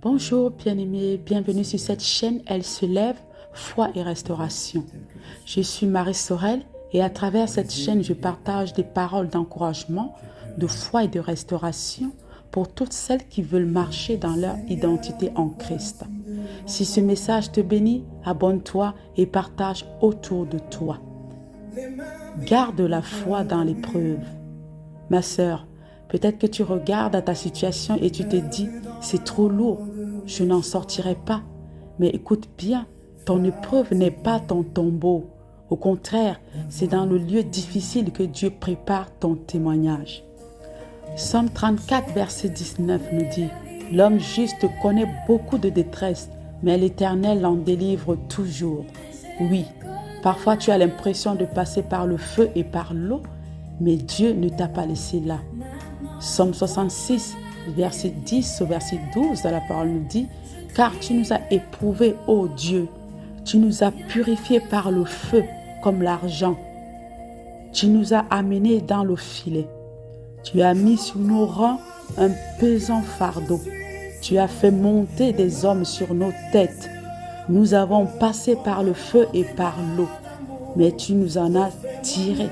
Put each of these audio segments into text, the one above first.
Bonjour bien-aimés, bienvenue sur cette chaîne Elle se lève, foi et restauration. Je suis Marie Sorel et à travers cette chaîne, je partage des paroles d'encouragement, de foi et de restauration pour toutes celles qui veulent marcher dans leur identité en Christ. Si ce message te bénit, abonne-toi et partage autour de toi. Garde la foi dans l'épreuve. Ma sœur, peut-être que tu regardes à ta situation et tu te dis, c'est trop lourd, je n'en sortirai pas. Mais écoute bien, ton épreuve n'est pas ton tombeau. Au contraire, c'est dans le lieu difficile que Dieu prépare ton témoignage. Psaume 34, verset 19 nous dit, « L'homme juste connaît beaucoup de détresse, mais l'Éternel l'en délivre toujours. » Oui, parfois tu as l'impression de passer par le feu et par l'eau, mais Dieu ne t'a pas laissé là. Psaume 66, verset 10 au verset 12, la parole nous dit, « Car tu nous as éprouvés, ô Dieu, tu nous as purifiés par le feu comme l'argent. Tu nous as amenés dans le filet. Tu as mis sur nos rangs un pesant fardeau. Tu as fait monter des hommes sur nos têtes. Nous avons passé par le feu et par l'eau, mais tu nous en as tirés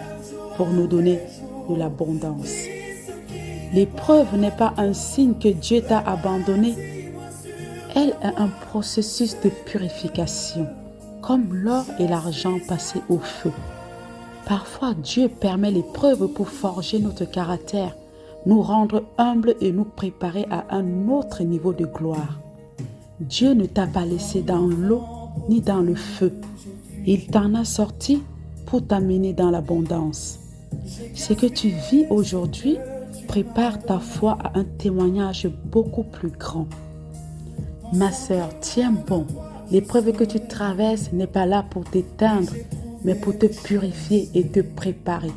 pour nous donner de l'abondance. » L'épreuve n'est pas un signe que Dieu t'a abandonné. Elle est un processus de purification, comme l'or et l'argent passés au feu. Parfois, Dieu permet l'épreuve pour forger notre caractère, nous rendre humbles et nous préparer à un autre niveau de gloire. Dieu ne t'a pas laissé dans l'eau ni dans le feu. Il t'en a sorti pour t'amener dans l'abondance. Ce que tu vis aujourd'hui prépare ta foi à un témoignage beaucoup plus grand. Ma sœur, tiens bon, l'épreuve que tu traverses n'est pas là pour t'éteindre, mais pour te purifier et te préparer.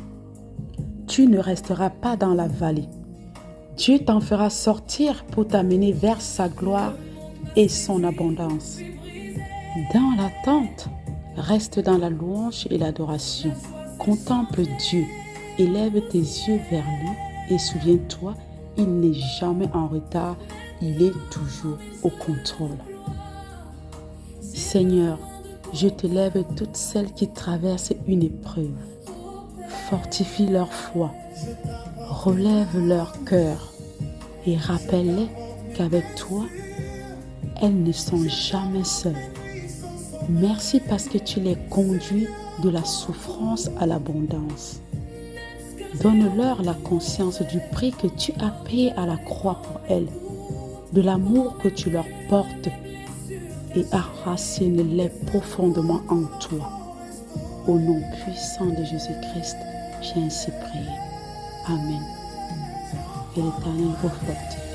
Tu ne resteras pas dans la vallée. Dieu t'en fera sortir pour t'amener vers sa gloire et son abondance. Dans l'attente, reste dans la louange et l'adoration. Contemple Dieu, élève tes yeux vers lui et souviens-toi, il n'est jamais en retard, il est toujours au contrôle. Seigneur, je te lève toutes celles qui traversent une épreuve. Fortifie leur foi, relève leur cœur et rappelle-les qu'avec toi, elles ne sont jamais seules. Merci parce que tu les conduis de la souffrance à l'abondance. Donne-leur la conscience du prix que tu as payé à la croix pour elles, de l'amour que tu leur portes et enracine-les profondément en toi. Au nom puissant de Jésus-Christ, j'ai ainsi prié. Amen. Que l'Éternel vous fortifie.